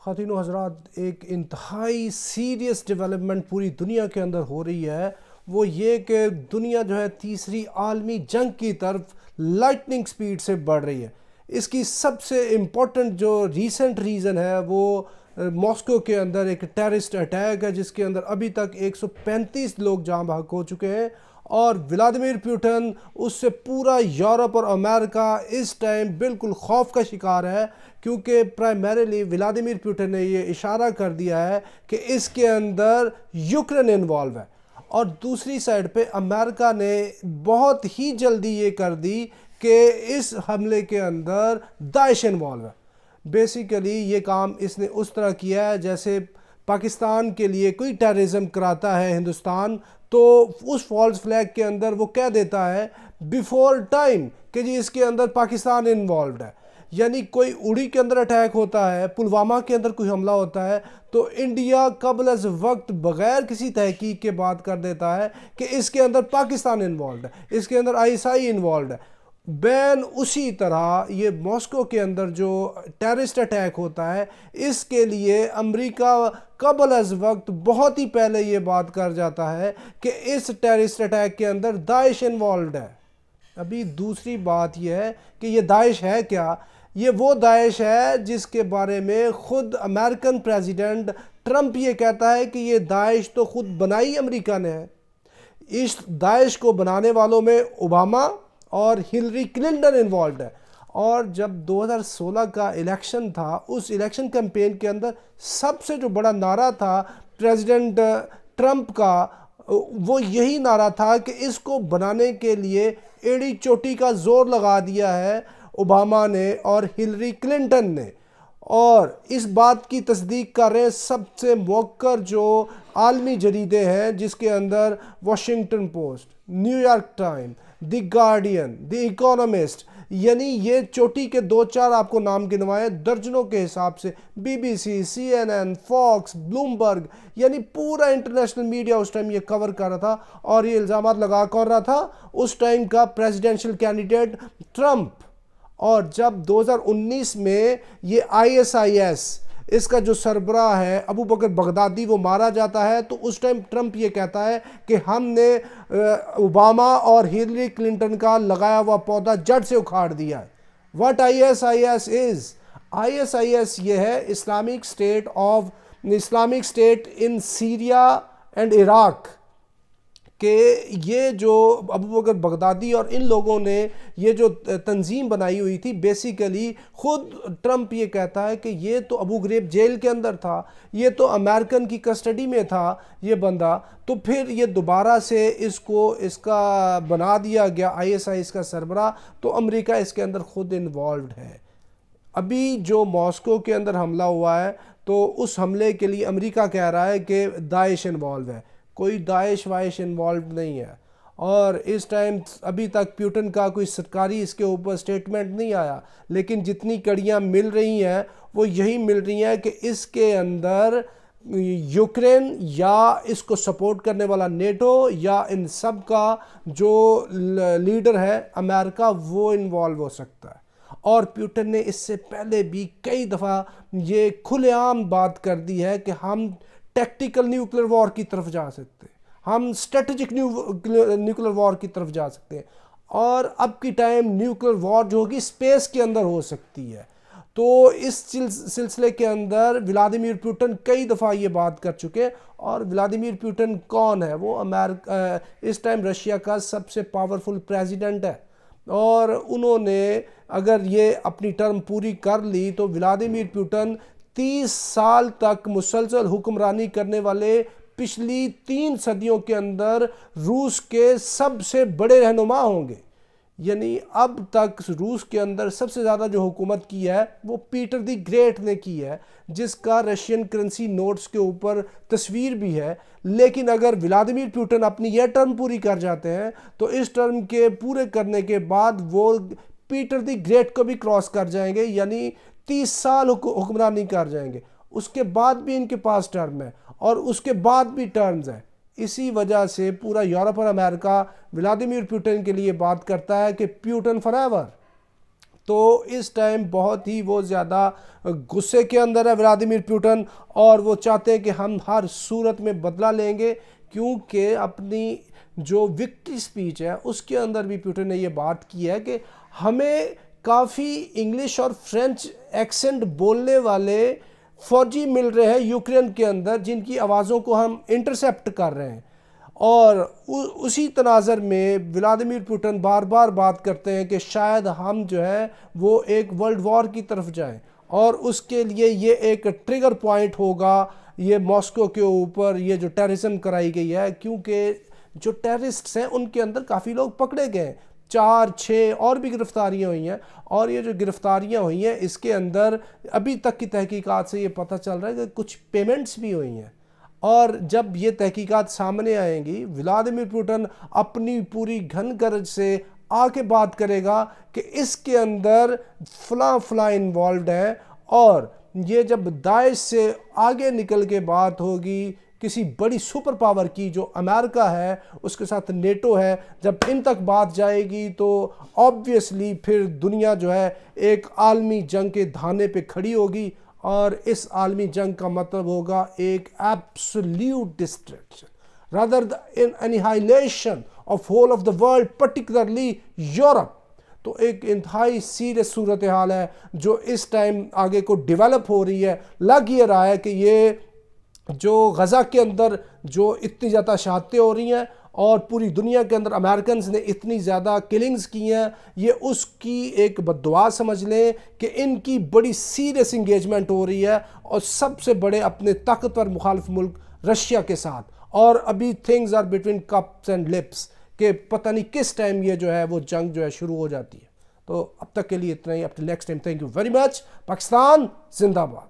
خواتین و حضرات، ایک انتہائی سیریس ڈیولپمنٹ پوری دنیا کے اندر ہو رہی ہے، وہ یہ کہ دنیا جو ہے تیسری عالمی جنگ کی طرف لائٹننگ سپیڈ سے بڑھ رہی ہے۔ اس کی سب سے امپورٹنٹ جو ریسنٹ ریزن ہے وہ ماسکو کے اندر ایک ٹیررسٹ اٹیک ہے، جس کے اندر ابھی تک 135 لوگ جاں بحق ہو چکے ہیں، اور ولادیمیر پوٹن اس سے پورا یورپ اور امریکہ اس ٹائم بالکل خوف کا شکار ہے، کیونکہ پرائمریلی ولادیمیر پوٹن نے یہ اشارہ کر دیا ہے کہ اس کے اندر یوکرین انوالو ہے، اور دوسری سائڈ پہ امریکہ نے بہت ہی جلدی یہ کر دی کہ اس حملے کے اندر داعش انوالو ہے۔ بیسیکلی یہ کام اس نے اس طرح کیا ہے جیسے پاکستان کے لیے کوئی ٹیررزم کراتا ہے ہندوستان، تو اس فالس فلیگ کے اندر وہ کہہ دیتا ہے بیفور ٹائم کہ جی اس کے اندر پاکستان انوالوڈ ہے۔ یعنی کوئی اڑی کے اندر اٹیک ہوتا ہے، پلوامہ کے اندر کوئی حملہ ہوتا ہے، تو انڈیا قبل از وقت بغیر کسی تحقیق کے بات کر دیتا ہے کہ اس کے اندر پاکستان انوالوڈ ہے، اس کے اندر ISI انوالوڈ ہے۔ بین اسی طرح یہ ماسکو کے اندر جو ٹیررسٹ اٹیک ہوتا ہے، اس کے لیے امریکہ قبل از وقت بہت ہی پہلے یہ بات کر جاتا ہے کہ اس ٹیررسٹ اٹیک کے اندر داعش انوالوڈ ہے۔ ابھی دوسری بات یہ ہے کہ یہ داعش ہے کیا؟ یہ وہ داعش ہے جس کے بارے میں خود امریکن پریزیڈنٹ ٹرمپ یہ کہتا ہے کہ یہ داعش تو خود بنائی امریکہ نے ہے۔ اس داعش کو بنانے والوں میں اوباما اور ہلری کلنٹن انوالوڈ ہے، اور جب 2016 کا الیکشن تھا، اس الیکشن کیمپین کے اندر سب سے جو بڑا نعرہ تھا پریزیڈنٹ ٹرمپ کا، وہ یہی نعرہ تھا کہ اس کو بنانے کے لیے ایڑی چوٹی کا زور لگا دیا ہے اوباما نے اور ہلری کلنٹن نے، اور اس بات کی تصدیق کر رہے ہیں سب سے موقر جو عالمی جریدے ہیں، جس کے اندر Washington Post, New York Time, the Guardian, the Economist, یعنی یہ چوٹی کے دو چار آپ کو نام گنوائے، درجنوں کے حساب سے، BBC، CNN، فاکس، بلومبرگ، یعنی پورا انٹرنیشنل میڈیا اس ٹائم یہ کور کر رہا تھا، اور یہ الزامات لگا کر رہا تھا اس ٹائم کا پریزیڈنشل کینڈیڈیٹ ٹرمپ۔ اور جب 2019 میں یہ ISIS اس کا جو سربراہ ہے ابو بکر بغدادی وہ مارا جاتا ہے، تو اس ٹائم ٹرمپ یہ کہتا ہے کہ ہم نے اوباما اور ہلری کلنٹن کا لگایا ہوا پودا جڑ سے اکھاڑ دیا ہے۔ What ISIS is؟ ISIS یہ ہے Islamic state in Syria and Iraq, کہ یہ جو ابو بکر بغدادی اور ان لوگوں نے یہ جو تنظیم بنائی ہوئی تھی، بیسیکلی خود ٹرمپ یہ کہتا ہے کہ یہ تو ابو غریب جیل کے اندر تھا، یہ تو امریکن کی کسٹڈی میں تھا یہ بندہ، تو پھر یہ دوبارہ سے اس کا بنا دیا گیا ISIS کا سربراہ، تو امریکہ اس کے اندر خود انوالوڈ ہے۔ ابھی جو ماسکو کے اندر حملہ ہوا ہے، تو اس حملے کے لیے امریکہ کہہ رہا ہے کہ داعش انوالو ہے، کوئی داعش وائش انوالوڈ نہیں ہے، اور اس ٹائم ابھی تک پیوٹن کا کوئی سرکاری اس کے اوپر سٹیٹمنٹ نہیں آیا، لیکن جتنی کڑیاں مل رہی ہیں وہ یہی مل رہی ہیں کہ اس کے اندر یوکرین یا اس کو سپورٹ کرنے والا نیٹو یا ان سب کا جو لیڈر ہے امریکہ، وہ انوالو ہو سکتا ہے۔ اور پیوٹن نے اس سے پہلے بھی کئی دفعہ یہ کھلے عام بات کر دی ہے کہ ہم ٹیکٹیکل نیوکلر وار کی طرف جا سکتے ہیں، ہم اسٹریٹجک نیوکلر وار کی طرف جا سکتے ہیں، اور اب کی ٹائم نیوکلر وار جو ہوگی اسپیس کے اندر ہو سکتی ہے۔ تو اس سلسلے کے اندر ولادیمیر پوٹن کئی دفعہ یہ بات کر چکے، اور ولادیمیر پوٹن کون ہے؟ وہ اس ٹائم رشیا کا سب سے پاورفل پریزیڈنٹ ہے، اور انہوں نے اگر یہ اپنی ٹرم پوری کر لی تو ولادیمیر پوٹن 30 سال تک مسلسل حکمرانی کرنے والے پچھلی 3 صدیوں کے اندر روس کے سب سے بڑے رہنما ہوں گے۔ یعنی اب تک روس کے اندر سب سے زیادہ جو حکومت کی ہے وہ پیٹر دی گریٹ نے کی ہے، جس کا رشین کرنسی نوٹس کے اوپر تصویر بھی ہے۔ لیکن اگر ولادیمیر پوٹن اپنی یہ ٹرم پوری کر جاتے ہیں تو اس ٹرم کے پورے کرنے کے بعد وہ پیٹر دی گریٹ کو بھی کراس کر جائیں گے، یعنی 30 سال حکمرانی کر جائیں گے۔ اس کے بعد بھی ان کے پاس ٹرم ہے، اور اس کے بعد بھی ٹرمز ہیں۔ اسی وجہ سے پورا یورپ اور امریکہ ولادیمیر پوٹن کے لیے بات کرتا ہے کہ پیوٹن فار ایور۔ تو اس ٹائم بہت ہی وہ زیادہ غصے کے اندر ہے ولادیمیر پوٹن، اور وہ چاہتے ہیں کہ ہم ہر صورت میں بدلہ لیں گے، کیونکہ اپنی جو وکٹری سپیچ ہے اس کے اندر بھی پوٹن نے یہ بات کی ہے کہ ہمیں کافی انگلش اور فرینچ ایکسنٹ بولنے والے فوجی مل رہے ہیں یوکرین کے اندر، جن کی آوازوں کو ہم انٹرسیپٹ کر رہے ہیں، اور اسی تناظر میں ولادیمیر پوٹن بار بار بات کرتے ہیں کہ شاید ہم جو ہے وہ ایک ورلڈ وار کی طرف جائیں، اور اس کے لیے یہ ایک ٹریگر پوائنٹ ہوگا یہ ماسکو کے اوپر یہ جو ٹیررزم کرائی گئی ہے، کیونکہ جو ٹیررسٹس ہیں ان کے اندر کافی لوگ پکڑے گئے ہیں، 4-6 اور بھی گرفتاریاں ہوئی ہیں، اور یہ جو گرفتاریاں ہوئی ہیں اس کے اندر ابھی تک کی تحقیقات سے یہ پتہ چل رہا ہے کہ کچھ پیمنٹس بھی ہوئی ہیں، اور جب یہ تحقیقات سامنے آئیں گی ولادیمیر پوٹن اپنی پوری گھن گرج سے آ کے بات کرے گا کہ اس کے اندر فلاں فلاں انوالوڈ ہے، اور یہ جب داعش سے آگے نکل کے بات ہوگی کسی بڑی سپر پاور کی جو امریکہ ہے، اس کے ساتھ نیٹو ہے، جب ان تک بات جائے گی تو آبویسلی پھر دنیا جو ہے ایک عالمی جنگ کے دھانے پہ کھڑی ہوگی، اور اس عالمی جنگ کا مطلب ہوگا ایک absolute destruction rather than annihilation of whole of the world, particularly Europe۔ تو ایک انتہائی سیریس صورتحال ہے جو اس ٹائم آگے کو ڈیولپ ہو رہی ہے۔ لگ یہ رہا ہے کہ یہ جو غزہ کے اندر جو اتنی زیادہ شہادتیں ہو رہی ہیں اور پوری دنیا کے اندر امریکنز نے اتنی زیادہ کلنگز کی ہیں، یہ اس کی ایک بد دعا سمجھ لیں کہ ان کی بڑی سیریس انگیجمنٹ ہو رہی ہے، اور سب سے بڑے اپنے طاقتور مخالف ملک رشیا کے ساتھ، اور ابھی things are between cups and lips کہ پتہ نہیں کس ٹائم یہ جو ہے وہ جنگ جو ہے شروع ہو جاتی ہے۔ تو اب تک کے لیے اتنا ہی، up till next time, thank you very much. Pakistan زندہ باد۔